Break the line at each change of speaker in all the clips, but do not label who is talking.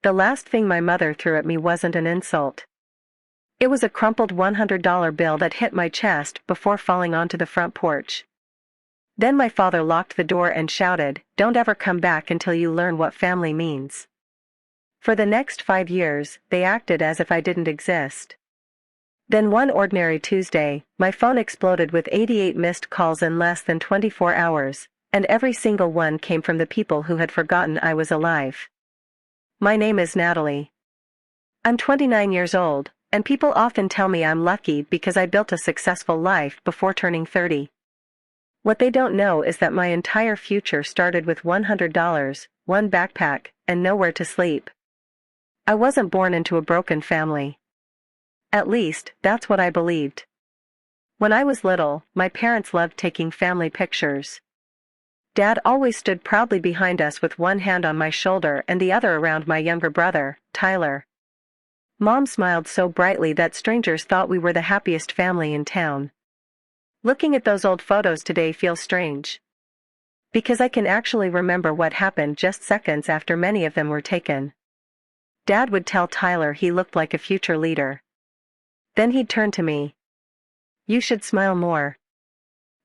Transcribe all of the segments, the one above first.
The last thing my mother threw at me wasn't an insult. It was a crumpled $100 bill that hit my chest before falling onto the front porch. Then my father locked the door and shouted, "Don't ever come back until you learn what family means." For the next 5 years, they acted as if I didn't exist. Then one ordinary Tuesday, my phone exploded with 88 missed calls in less than 24 hours, and every single one came from the people who had forgotten I was alive. My name is Natalie. I'm 29 years old, and people often tell me I'm lucky because I built a successful life before turning 30. What they don't know is that my entire future started with $100, one backpack, and nowhere to sleep. I wasn't born into a broken family. At least, that's what I believed. When I was little, my parents loved taking family pictures. Dad always stood proudly behind us with one hand on my shoulder and the other around my younger brother, Tyler. Mom smiled so brightly that strangers thought we were the happiest family in town. Looking at those old photos today feels strange. Because I can actually remember what happened just seconds after many of them were taken. Dad would tell Tyler he looked like a future leader. Then he'd turn to me. "You should smile more."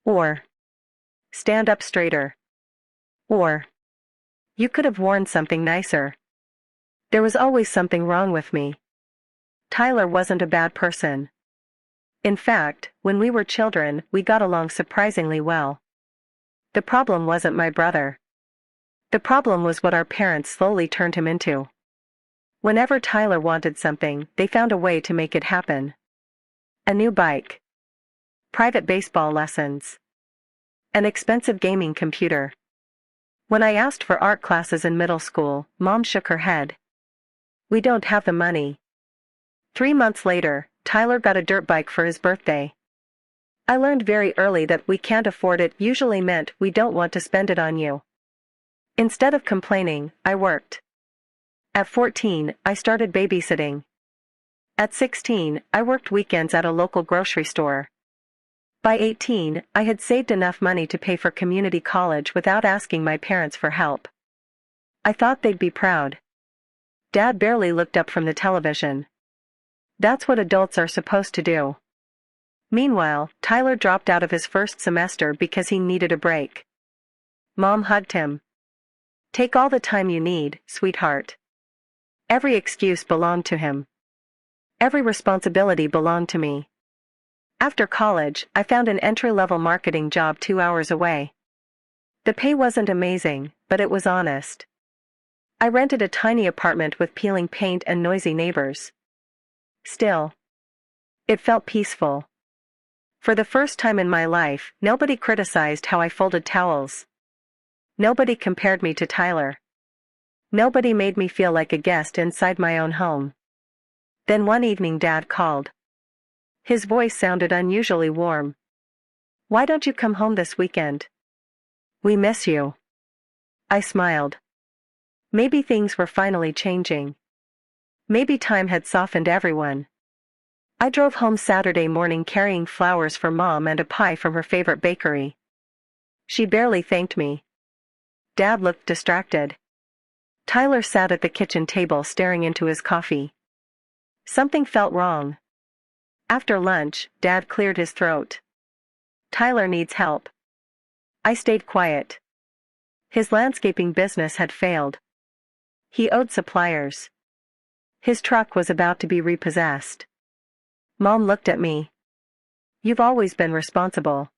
Or, "Stand up straighter." Or, "You could have worn something nicer." There was always something wrong with me. Tyler wasn't a bad person. In fact, when we were children, we got along surprisingly well. The problem wasn't my brother. The problem was what our parents slowly turned him into. Whenever Tyler wanted something, they found a way to make it happen. A new bike. Private baseball lessons. An expensive gaming computer. When I asked for art classes in middle school, Mom shook her head. "We don't have the money." 3 months later, Tyler got a dirt bike for his birthday. I learned very early that "we can't afford it" usually meant "we don't want to spend it on you." Instead of complaining, I worked. At 14, I started babysitting. At 16, I worked weekends at a local grocery store. By 18, I had saved enough money to pay for community college without asking my parents for help. I thought they'd be proud. Dad barely looked up from the television. That's what adults are supposed to do. Meanwhile, Tyler dropped out of his first semester because he needed a break. Mom hugged him. "Take all the time you need, sweetheart." Every excuse belonged to him. Every responsibility belonged to me. After college, I found an entry-level marketing job 2 hours away. The pay wasn't amazing, but it was honest. I rented a tiny apartment with peeling paint and noisy neighbors. Still, it felt peaceful. For the first time in my life, nobody criticized how I folded towels. Nobody compared me to Tyler. Nobody made me feel like a guest inside my own home. Then one evening Dad called. His voice sounded unusually warm. "Why don't you come home this weekend? We miss you." I smiled. Maybe things were finally changing. Maybe time had softened everyone. I drove home Saturday morning carrying flowers for Mom and a pie from her favorite bakery. She barely thanked me. Dad looked distracted. Tyler sat at the kitchen table staring into his coffee. Something felt wrong. After lunch, Dad cleared his throat. "Tyler needs help." I stayed quiet. His landscaping business had failed. He owed suppliers. His truck was about to be repossessed. Mom looked at me. "You've always been responsible."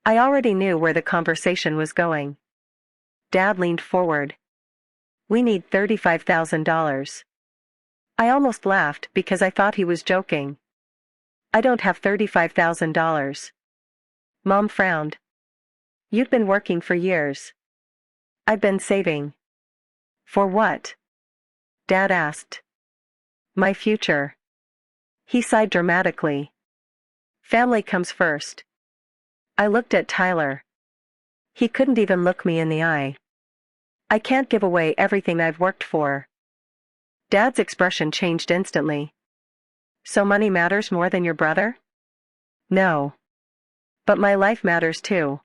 I already knew where the conversation was going. Dad leaned forward. "We need $35,000. I almost laughed because I thought he was joking. "I don't have $35,000. Mom frowned. "You've been working for years." "I've been saving." "For what?" Dad asked. "My future." He sighed dramatically. "Family comes first." I looked at Tyler. He couldn't even look me in the eye. "I can't give away everything I've worked for." Dad's expression changed instantly. "So money matters more than your brother?" "No. But my life matters too."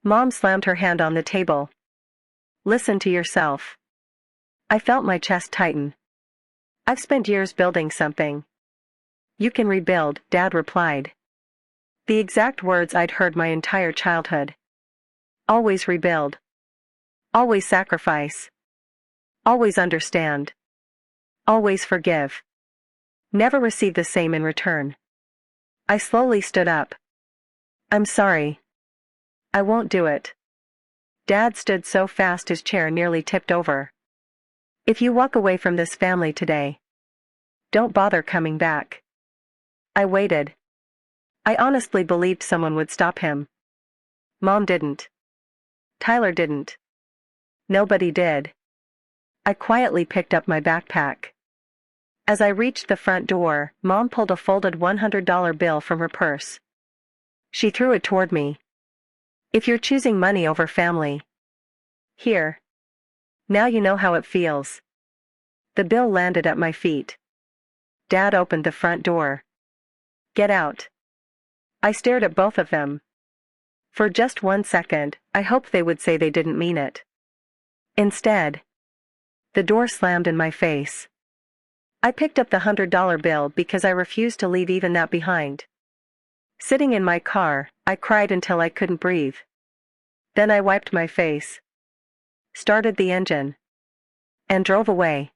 Mom slammed her hand on the table. "Listen to yourself. I felt my chest tighten. I've spent years building something. You can rebuild, Dad replied. The exact words I'd heard my entire childhood. Always rebuild. Always sacrifice. Always understand. Always forgive. Never receive the same in return. I slowly stood up. I'm sorry. I won't do it. Dad stood so fast his chair nearly tipped over. If you walk away from this family today, don't bother coming back. I waited. I honestly believed someone would stop him. Mom didn't. Tyler didn't. Nobody did. I quietly picked up my backpack. As I reached the front door, Mom pulled a folded $100 bill from her purse. She threw it toward me. If you're choosing money over family. Here. Now you know how it feels. The bill landed at my feet. Dad opened the front door. Get out. I stared at both of them. For just 1 second, I hoped they would say they didn't mean it. Instead, the door slammed in my face. I picked up the $100 bill because I refused to leave even that behind. Sitting in my car, I cried until I couldn't breathe. Then I wiped my face, started the engine, and drove away.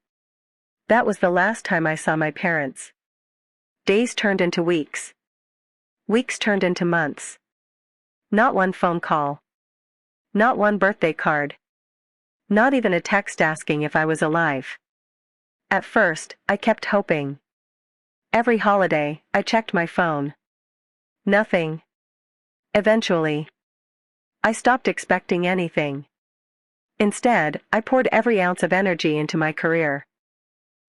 That was the last time I saw my parents. Days turned into weeks. Weeks turned into months. Not one phone call. Not one birthday card. Not even a text asking if I was alive. At first, I kept hoping. Every holiday, I checked my phone. Nothing. Eventually, I stopped expecting anything. Instead, I poured every ounce of energy into my career.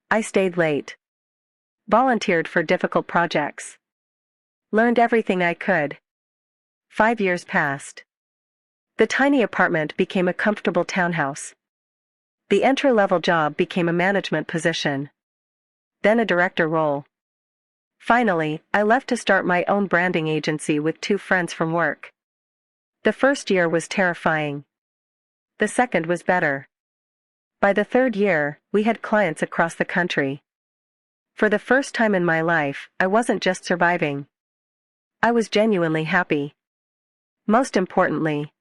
I stayed late. Volunteered for difficult projects. Learned everything I could. 5 years passed. The tiny apartment became a comfortable townhouse. The entry-level job became a management position. Then a director role. Finally, I left to start my own branding agency with 2 friends from work. The first year was terrifying. The second was better. By the 3rd year, we had clients across the country. For the first time in my life, I wasn't just surviving. I was genuinely happy. Most importantly,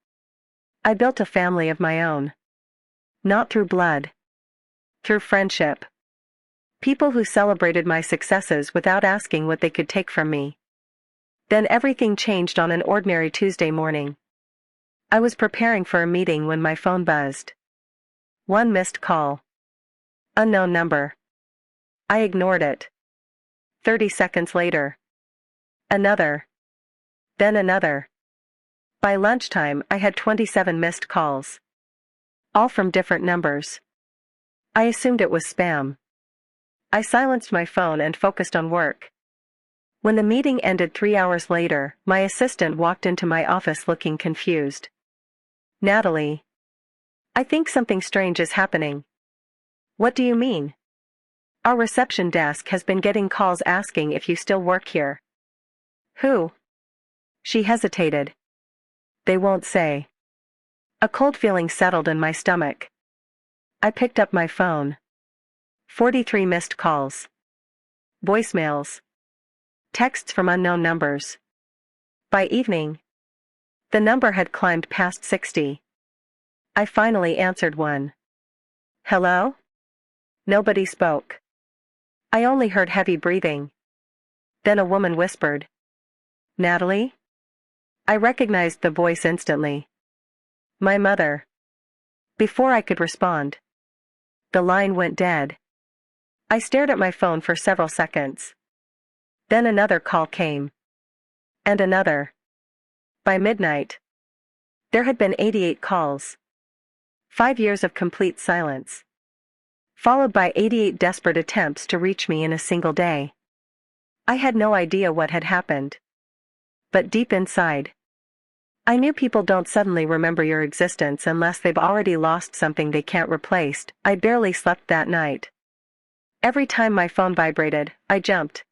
I built a family of my own. Not through blood. Through friendship. People who celebrated my successes without asking what they could take from me. Then everything changed on an ordinary Tuesday morning. I was preparing for a meeting when my phone buzzed. 1 missed call. Unknown number. I ignored it. 30 seconds later. Another. Then another. By lunchtime, I had 27 missed calls. All from different numbers. I assumed it was spam. I silenced my phone and focused on work. When the meeting ended 3 hours later, my assistant walked into my office looking confused. Natalie. I think something strange is happening. What do you mean? Our reception desk has been getting calls asking if you still work here. Who? She hesitated. They won't say. A cold feeling settled in my stomach. I picked up my phone. 43 missed calls. Voicemails. Texts from unknown numbers. By evening, the number had climbed past 60. I finally answered one. Hello? Nobody spoke. I only heard heavy breathing. Then a woman whispered. Natalie? I recognized the voice instantly. My mother. Before I could respond, the line went dead. I stared at my phone for several seconds. Then another call came. And another. By midnight, there had been 88 calls. 5 years of complete silence. Followed by 88 desperate attempts to reach me in a single day. I had no idea what had happened. But deep inside, I knew people don't suddenly remember your existence unless they've already lost something they can't replace. I barely slept that night. Every time my phone vibrated, I jumped.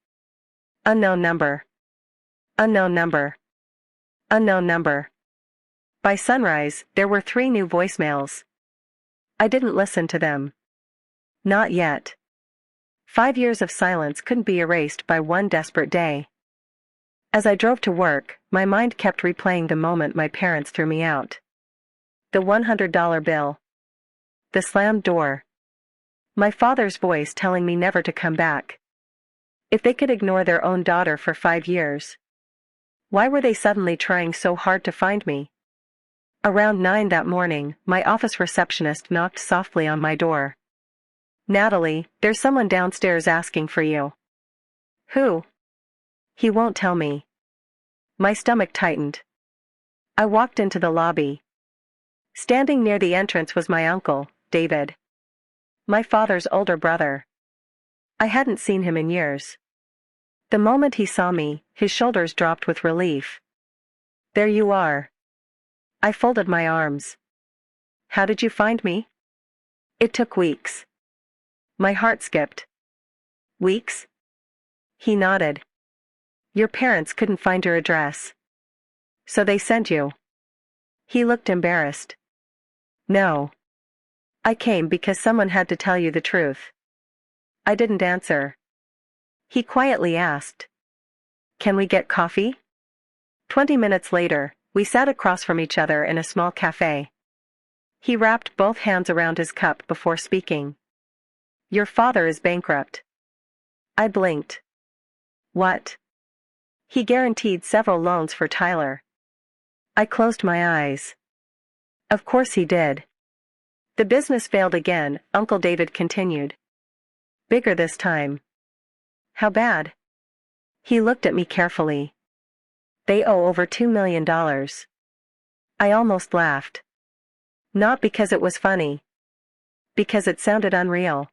Unknown number. Unknown number. Unknown number. By sunrise, there were 3 new voicemails. I didn't listen to them. Not yet. 5 years of silence couldn't be erased by one desperate day. As I drove to work, my mind kept replaying the moment my parents threw me out. The $100 bill. The slammed door. My father's voice telling me never to come back. If they could ignore their own daughter for 5 years, why were they suddenly trying so hard to find me? Around 9 that morning, my office receptionist knocked softly on my door. "Natalie, there's someone downstairs asking for you." "Who?" "He won't tell me." My stomach tightened. I walked into the lobby. Standing near the entrance was my uncle, David. My father's older brother. I hadn't seen him in years. The moment he saw me, his shoulders dropped with relief. "There you are." I folded my arms. "How did you find me?" "It took weeks." My heart skipped. "Weeks?" He nodded. "Your parents couldn't find your address. So they sent you." He looked embarrassed. "No. I came because someone had to tell you the truth." I didn't answer. He quietly asked, "Can we get coffee?" 20 minutes later, we sat across from each other in a small cafe. He wrapped both hands around his cup before speaking. "Your father is bankrupt." I blinked. "What?" "He guaranteed several loans for Tyler." I closed my eyes. "Of course he did." "The business failed again," Uncle David continued. "Bigger this time." "How bad?" He looked at me carefully. "They owe over $2 million. I almost laughed. Not because it was funny. Because it sounded unreal.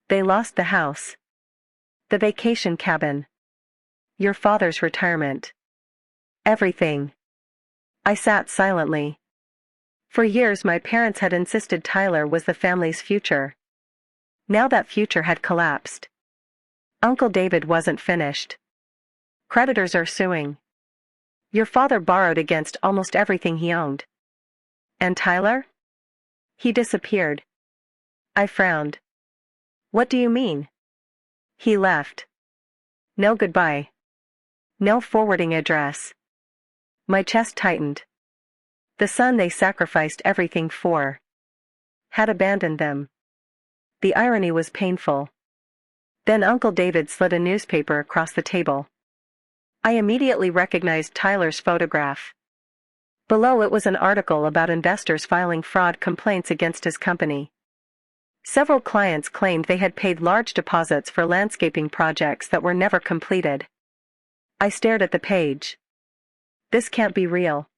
They lost the house. The vacation cabin. Your father's retirement. Everything. I sat silently. For years my parents had insisted Tyler was the family's future. Now that future had collapsed. Uncle David wasn't finished. Creditors are suing. Your father borrowed against almost everything he owned. And Tyler? He disappeared. I frowned. What do you mean? He left. No goodbye. No forwarding address. My chest tightened. The son they sacrificed everything for had abandoned them. The irony was painful. Then Uncle David slid a newspaper across the table. I immediately recognized Tyler's photograph. Below it was an article about investors filing fraud complaints against his company. Several clients claimed they had paid large deposits for landscaping projects that were never completed. I stared at the page. This can't be real.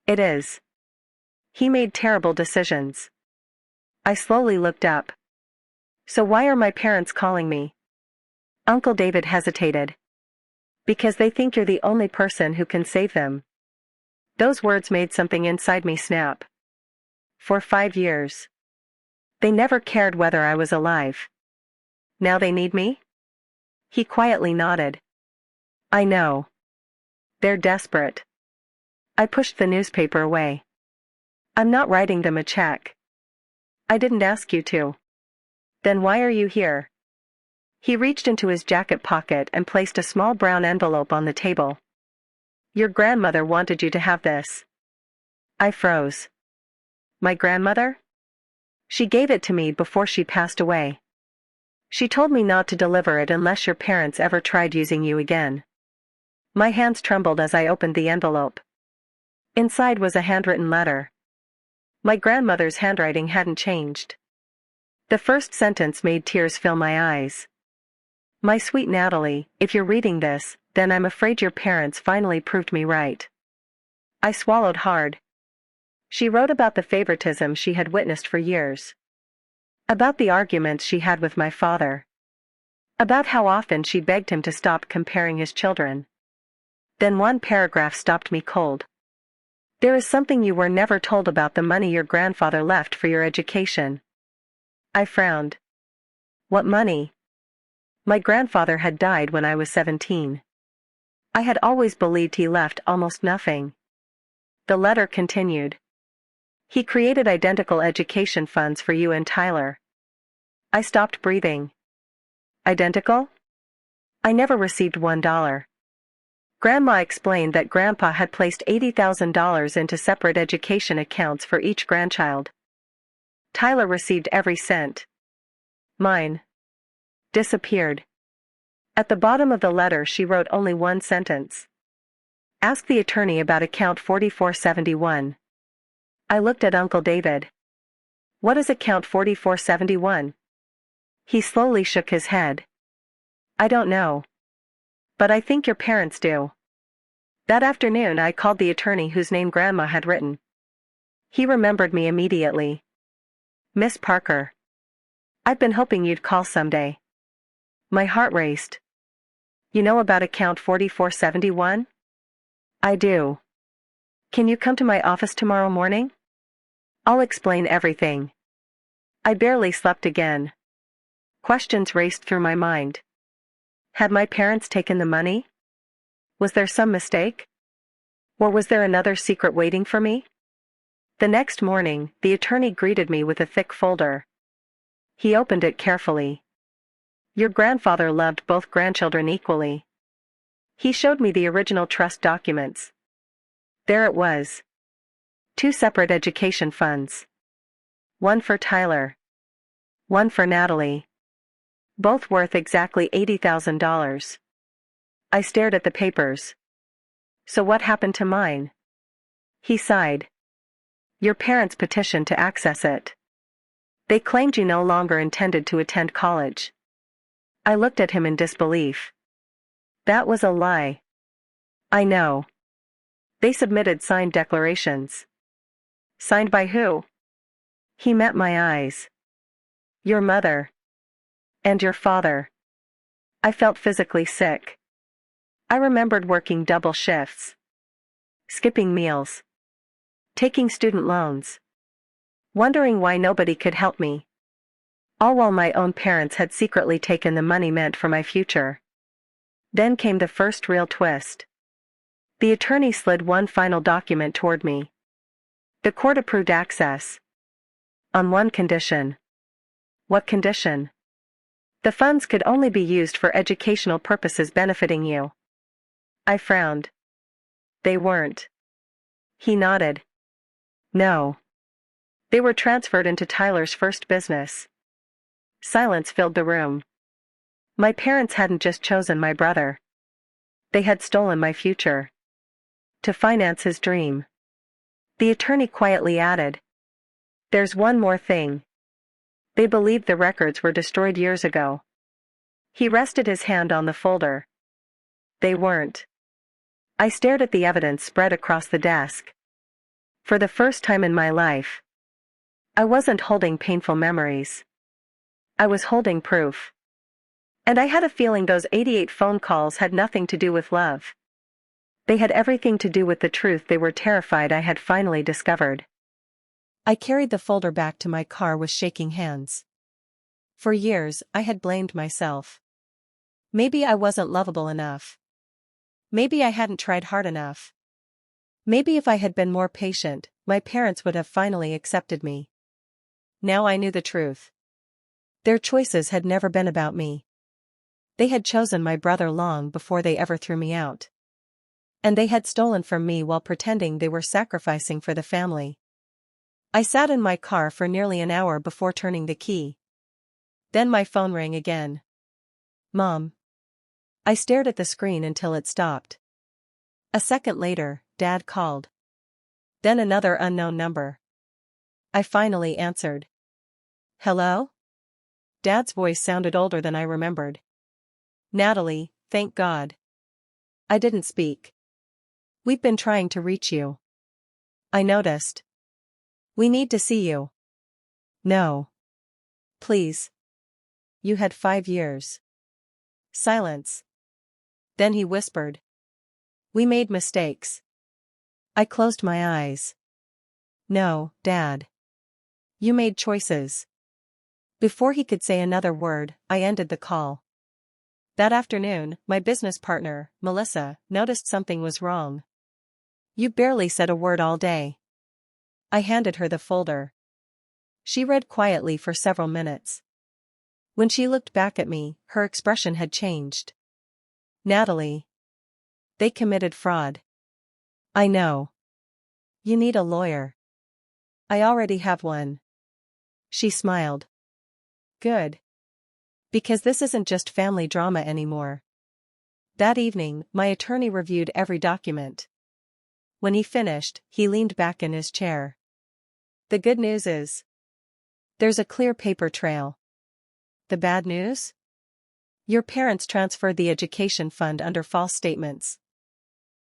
It is. He made terrible decisions. I slowly looked up. So why are my parents calling me? Uncle David hesitated. Because they think you're the only person who can save them. Those words made something inside me snap. For 5 years. They never cared whether I was alive. Now they need me? He quietly nodded. I know. They're desperate. I pushed the newspaper away. I'm not writing them a check. I didn't ask you to. Then why are you here? He reached into his jacket pocket and placed a small brown envelope on the table. Your grandmother wanted you to have this. I froze. My grandmother? She gave it to me before she passed away. She told me not to deliver it unless your parents ever tried using you again. My hands trembled as I opened the envelope. Inside was a handwritten letter. My grandmother's handwriting hadn't changed. The first sentence made tears fill my eyes. My sweet Natalie, if you're reading this, then I'm afraid your parents finally proved me right. I swallowed hard. She wrote about the favoritism she had witnessed for years. About the arguments she had with my father. About how often she begged him to stop comparing his children. Then one paragraph stopped me cold. There is something you were never told about the money your grandfather left for your education. I frowned. What money? My grandfather had died when I was 17. I had always believed he left almost nothing. The letter continued. He created identical education funds for you and Tyler. I stopped breathing. Identical? I never received $1. Grandma explained that Grandpa had placed $80,000 into separate education accounts for each grandchild. Tyler received every cent. Mine disappeared. At the bottom of the letter she wrote only one sentence. Ask the attorney about account 4471. I looked at Uncle David. What is account 4471? He slowly shook his head. I don't know. But I think your parents do. That afternoon I called the attorney whose name Grandma had written. He remembered me immediately. Miss Parker. I've been hoping you'd call someday. My heart raced. You know about account 4471? I do. Can you come to my office tomorrow morning? I'll explain everything. I barely slept again. Questions raced through my mind. Had my parents taken the money? Was there some mistake? Or was there another secret waiting for me? The next morning, the attorney greeted me with a thick folder. He opened it carefully. Your grandfather loved both grandchildren equally. He showed me the original trust documents. There it was. 2 separate education funds. One for Tyler. One for Natalie. Both worth exactly $80,000. I stared at the papers. So what happened to mine? He sighed. Your parents petitioned to access it. They claimed you no longer intended to attend college. I looked at him in disbelief. That was a lie. I know. They submitted signed declarations. Signed by who? He met my eyes. Your mother. And your father. I felt physically sick. I remembered working double shifts. Skipping meals. Taking student loans. Wondering why nobody could help me. All while my own parents had secretly taken the money meant for my future. Then came the first real twist. The attorney slid one final document toward me. The court approved access. On one condition. What condition? The funds could only be used for educational purposes benefiting you. I frowned. They weren't. He nodded. No. They were transferred into Tyler's first business. Silence filled the room. My parents hadn't just chosen my brother. They had stolen my future. To finance his dream. The attorney quietly added. There's one more thing. They believed the records were destroyed years ago. He rested his hand on the folder. They weren't. I stared at the evidence spread across the desk. For the first time in my life, I wasn't holding painful memories. I was holding proof. And I had a feeling those 88 phone calls had nothing to do with love. They had everything to do with the truth they were terrified I had finally discovered. I carried the folder back to my car with shaking hands. For years, I had blamed myself. Maybe I wasn't lovable enough. Maybe I hadn't tried hard enough. Maybe if I had been more patient, my parents would have finally accepted me. Now I knew the truth. Their choices had never been about me. They had chosen my brother long before they ever threw me out. And they had stolen from me while pretending they were sacrificing for the family. I sat in my car for nearly an hour before turning the key. Then my phone rang again. Mom. I stared at the screen until it stopped. A second later, Dad called. Then another unknown number. I finally answered. Hello? Dad's voice sounded older than I remembered. Natalie, thank God. I didn't speak. We've been trying to reach you. I noticed. We need to see you. No. Please. You had 5 years. Silence. Then he whispered. We made mistakes. I closed my eyes. No, Dad. You made choices. Before he could say another word, I ended the call. That afternoon, my business partner, Melissa, noticed something was wrong. You barely said a word all day. I handed her the folder. She read quietly for several minutes. When she looked back at me, her expression had changed. Natalie. They committed fraud. I know. You need a lawyer. I already have one. She smiled. Good. Because this isn't just family drama anymore. That evening, my attorney reviewed every document. When he finished, he leaned back in his chair. The good news is, there's a clear paper trail. The bad news? Your parents transferred the education fund under false statements.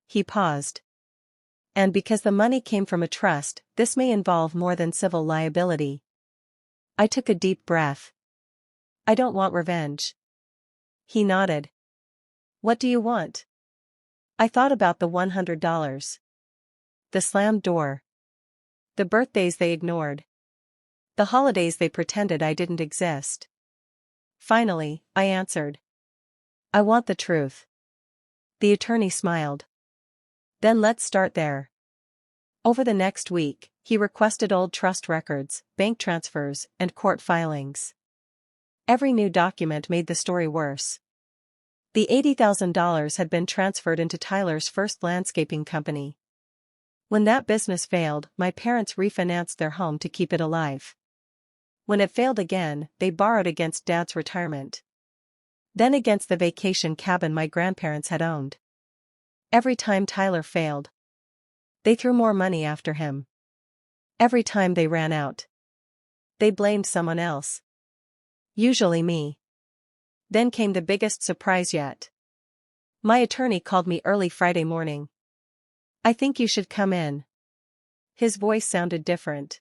He paused. And because the money came from a trust, this may involve more than civil liability. I took a deep breath. I don't want revenge. He nodded. What do you want? I thought about the $100. The slammed door. The birthdays they ignored. The holidays they pretended I didn't exist. Finally, I answered. I want the truth. The attorney smiled. Then let's start there. Over the next week, he requested old trust records, bank transfers, and court filings. Every new document made the story worse. The $80,000 had been transferred into Tyler's first landscaping company. When that business failed, my parents refinanced their home to keep it alive. When it failed again, they borrowed against Dad's retirement. Then against the vacation cabin my grandparents had owned. Every time Tyler failed, they threw more money after him. Every time they ran out, they blamed someone else. Usually me. Then came the biggest surprise yet. My attorney called me early Friday morning. I think you should come in. His voice sounded different.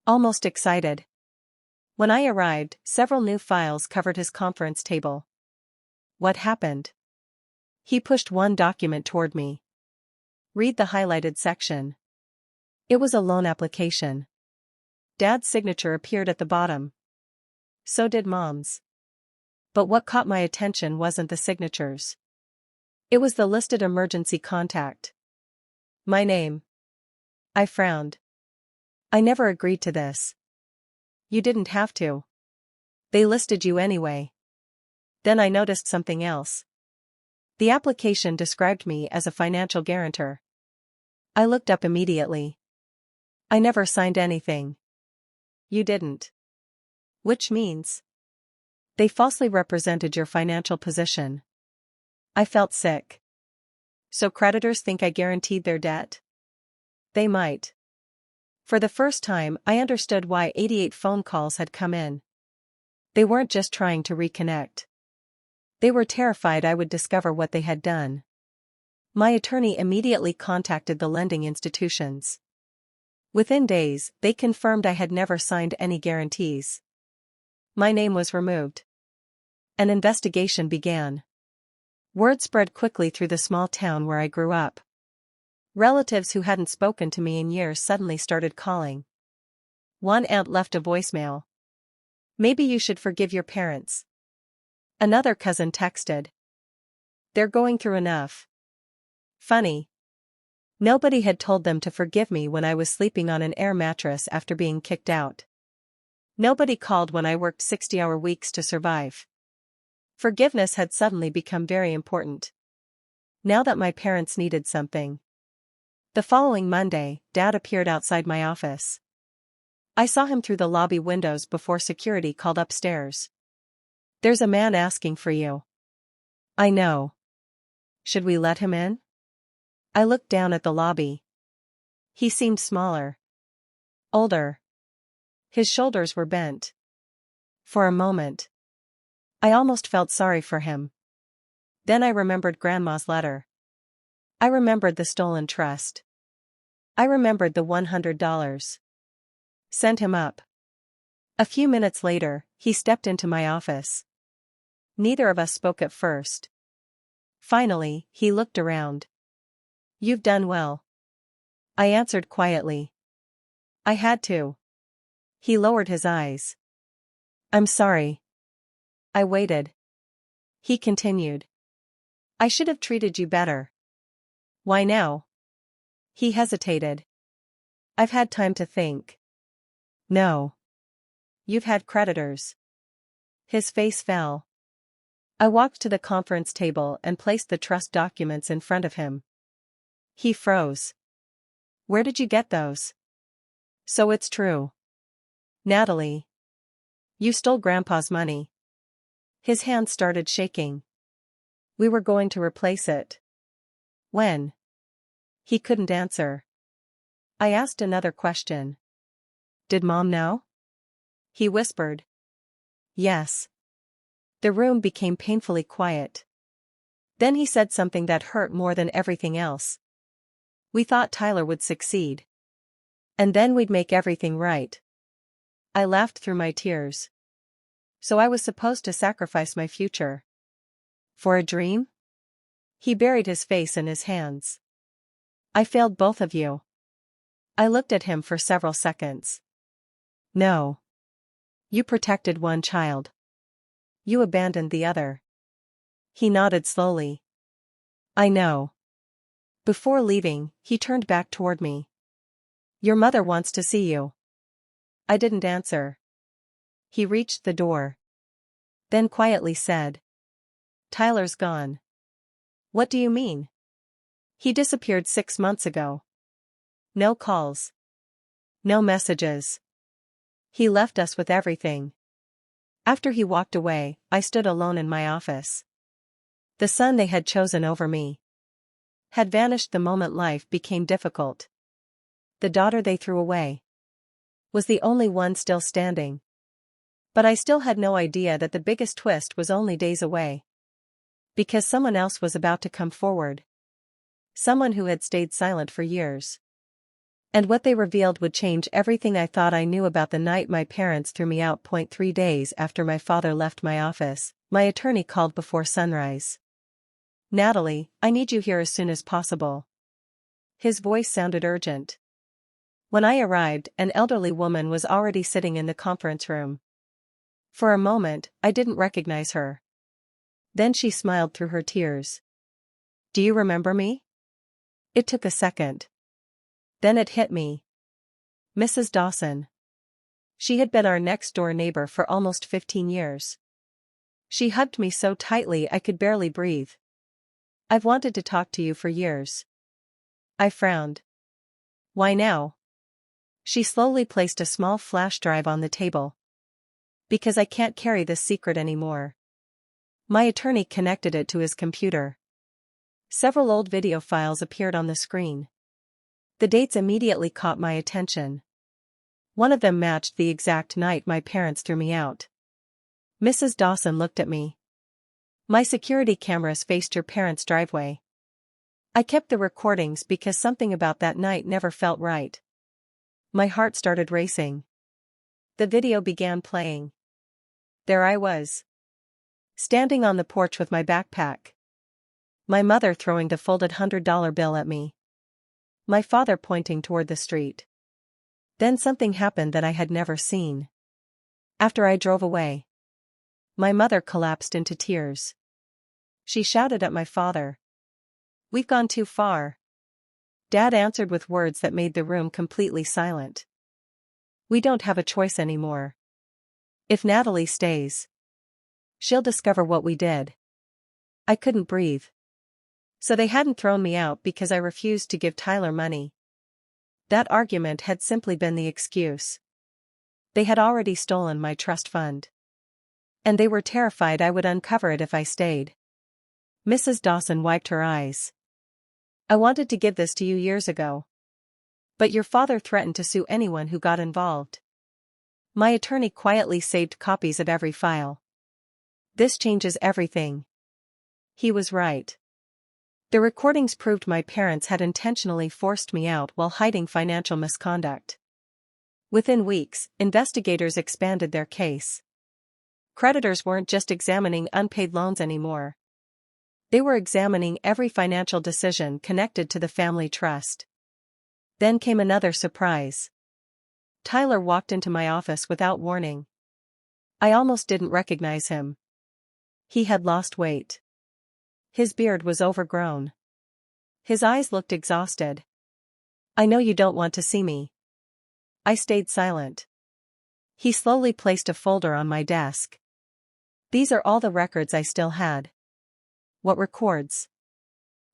Almost excited. When I arrived, several new files covered his conference table. What happened? He pushed one document toward me. Read the highlighted section. It was a loan application. Dad's signature appeared at the bottom. So did Mom's. But what caught my attention wasn't the signatures. It was the listed emergency contact. My name. I frowned. I never agreed to this. You didn't have to. They listed you anyway. Then I noticed something else. The application described me as a financial guarantor. I looked up immediately. I never signed anything. You didn't. Which means they falsely represented your financial position. I felt sick. So creditors think I guaranteed their debt? They might. For the first time, I understood why 88 phone calls had come in. They weren't just trying to reconnect. They were terrified I would discover what they had done. My attorney immediately contacted the lending institutions. Within days, they confirmed I had never signed any guarantees. My name was removed. An investigation began. Word spread quickly through the small town where I grew up. Relatives who hadn't spoken to me in years suddenly started calling. One aunt left a voicemail. Maybe you should forgive your parents. Another cousin texted. They're going through enough. Funny. Nobody had told them to forgive me when I was sleeping on an air mattress after being kicked out. Nobody called when I worked 60-hour weeks to survive. Forgiveness had suddenly become very important. Now that my parents needed something. The following Monday, Dad appeared outside my office. I saw him through the lobby windows before security called upstairs. There's a man asking for you. I know. Should we let him in? I looked down at the lobby. He seemed smaller. Older. His shoulders were bent. For a moment, I almost felt sorry for him. Then I remembered Grandma's letter. I remembered the stolen trust. I remembered the $100. Send him up. A few minutes later, he stepped into my office. Neither of us spoke at first. Finally, he looked around. You've done well. I answered quietly. I had to. He lowered his eyes. I'm sorry. I waited. He continued. I should have treated you better. Why now? He hesitated. I've had time to think. No. You've had creditors. His face fell. I walked to the conference table and placed the trust documents in front of him. He froze. Where did you get those? So it's true. Natalie. You stole Grandpa's money. His hand started shaking. We were going to replace it. When? He couldn't answer. I asked another question. Did Mom know? He whispered. Yes. The room became painfully quiet. Then he said something that hurt more than everything else. We thought Tyler would succeed. And then we'd make everything right. I laughed through my tears. So I was supposed to sacrifice my future. For a dream? He buried his face in his hands. I failed both of you. I looked at him for several seconds. No. You protected one child. You abandoned the other. He nodded slowly. I know. Before leaving, he turned back toward me. Your mother wants to see you. I didn't answer. He reached the door. Then quietly said. Tyler's gone. What do you mean? He disappeared 6 months ago. No calls. No messages. He left us with everything. After he walked away, I stood alone in my office. The son they had chosen over me had vanished the moment life became difficult. The daughter they threw away was the only one still standing. But I still had no idea that the biggest twist was only days away. Because someone else was about to come forward. Someone who had stayed silent for years. And what they revealed would change everything I thought I knew about the night my parents threw me out. 3 days after my father left my office, my attorney called before sunrise. Natalie, I need you here as soon as possible. His voice sounded urgent. When I arrived, an elderly woman was already sitting in the conference room. For a moment, I didn't recognize her. Then she smiled through her tears. Do you remember me? It took a second. Then it hit me. Mrs. Dawson. She had been our next-door neighbor for almost 15 years. She hugged me so tightly I could barely breathe. I've wanted to talk to you for years. I frowned. Why now? She slowly placed a small flash drive on the table. Because I can't carry this secret anymore. My attorney connected it to his computer. Several old video files appeared on the screen. The dates immediately caught my attention. One of them matched the exact night my parents threw me out. Mrs. Dawson looked at me. My security cameras faced your parents' driveway. I kept the recordings because something about that night never felt right. My heart started racing. The video began playing. There I was. Standing on the porch with my backpack. My mother throwing the folded $100 bill at me. My father pointing toward the street. Then something happened that I had never seen. After I drove away, my mother collapsed into tears. She shouted at my father. We've gone too far. Dad answered with words that made the room completely silent. We don't have a choice anymore. If Natalie stays, she'll discover what we did. I couldn't breathe. So they hadn't thrown me out because I refused to give Tyler money. That argument had simply been the excuse. They had already stolen my trust fund. And they were terrified I would uncover it if I stayed. Mrs. Dawson wiped her eyes. I wanted to give this to you years ago. But your father threatened to sue anyone who got involved. My attorney quietly saved copies of every file. This changes everything. He was right. The recordings proved my parents had intentionally forced me out while hiding financial misconduct. Within weeks, investigators expanded their case. Creditors weren't just examining unpaid loans anymore. They were examining every financial decision connected to the family trust. Then came another surprise. Tyler walked into my office without warning. I almost didn't recognize him. He had lost weight. His beard was overgrown. His eyes looked exhausted. I know you don't want to see me. I stayed silent. He slowly placed a folder on my desk. These are all the records I still had. What records?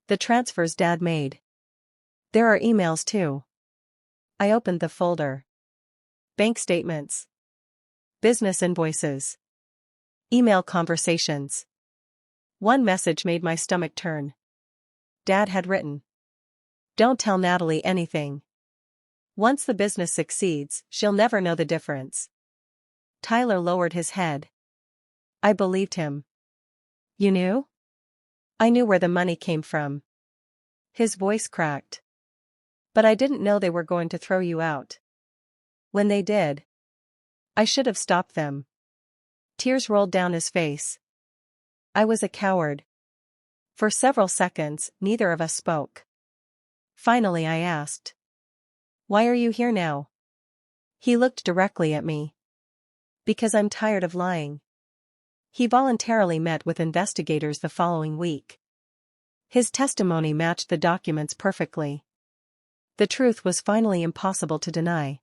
The transfers Dad made. There are emails too. I opened the folder. Bank statements. Business invoices. Email conversations. One message made my stomach turn. Dad had written, "Don't tell Natalie anything. Once the business succeeds, she'll never know the difference." Tyler lowered his head. I believed him. "You knew?" "I knew where the money came from." His voice cracked. "But I didn't know they were going to throw you out. When they did, I should have stopped them." Tears rolled down his face. I was a coward. For several seconds, neither of us spoke. Finally I asked, "Why are you here now?" He looked directly at me. "Because I'm tired of lying." He voluntarily met with investigators the following week. His testimony matched the documents perfectly. The truth was finally impossible to deny.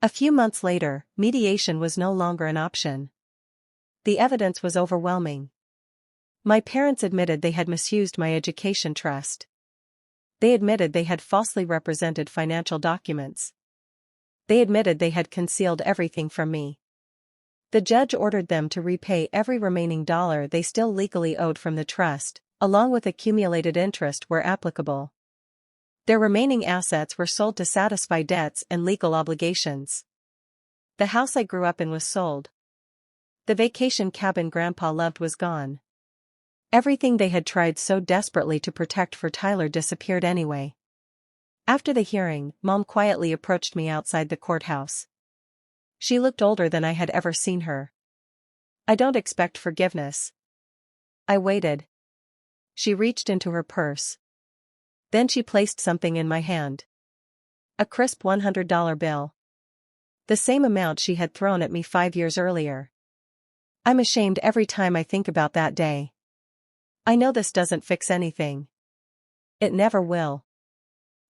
A few months later, mediation was no longer an option. The evidence was overwhelming. My parents admitted they had misused my education trust. They admitted they had falsely represented financial documents. They admitted they had concealed everything from me. The judge ordered them to repay every remaining dollar they still legally owed from the trust, along with accumulated interest where applicable. Their remaining assets were sold to satisfy debts and legal obligations. The house I grew up in was sold. The vacation cabin Grandpa loved was gone. Everything they had tried so desperately to protect for Tyler disappeared anyway. After the hearing, Mom quietly approached me outside the courthouse. She looked older than I had ever seen her. "I don't expect forgiveness." I waited. She reached into her purse. Then she placed something in my hand. A crisp $100 bill. The same amount she had thrown at me 5 years earlier. I'm ashamed every time I think about that day. I know this doesn't fix anything. It never will.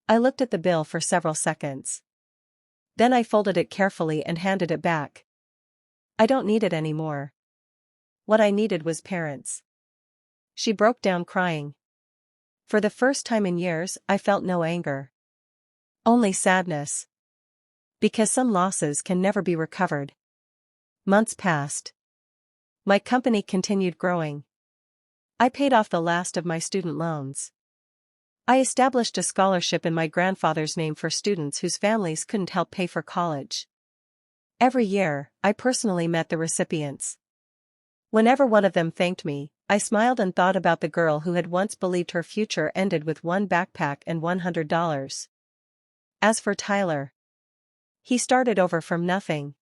I looked at the bill for several seconds. Then I folded it carefully and handed it back. I don't need it anymore. What I needed was parents. She broke down crying. For the first time in years, I felt no anger. Only sadness. Because some losses can never be recovered. Months passed. My company continued growing. I paid off the last of my student loans. I established a scholarship in my grandfather's name for students whose families couldn't help pay for college. Every year, I personally met the recipients. Whenever one of them thanked me, I smiled and thought about the girl who had once believed her future ended with one backpack and $100. As for Tyler, he started over from nothing.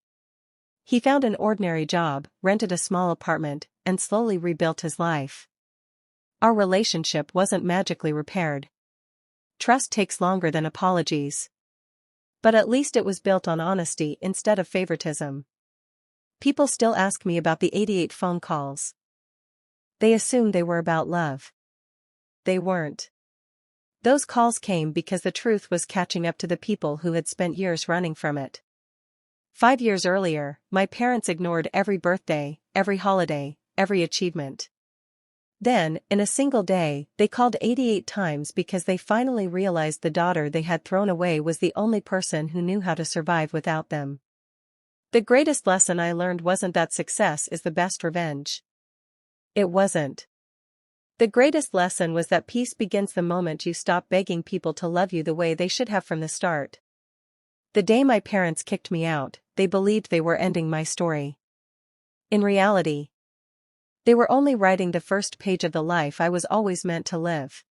He found an ordinary job, rented a small apartment, and slowly rebuilt his life. Our relationship wasn't magically repaired. Trust takes longer than apologies. But at least it was built on honesty instead of favoritism. People still ask me about the 88 phone calls. They assumed they were about love. They weren't. Those calls came because the truth was catching up to the people who had spent years running from it. 5 years earlier, my parents ignored every birthday, every holiday, every achievement. Then, in a single day, they called 88 times because they finally realized the daughter they had thrown away was the only person who knew how to survive without them. The greatest lesson I learned wasn't that success is the best revenge. It wasn't. The greatest lesson was that peace begins the moment you stop begging people to love you the way they should have from the start. The day my parents kicked me out, they believed they were ending my story. In reality, they were only writing the first page of the life I was always meant to live.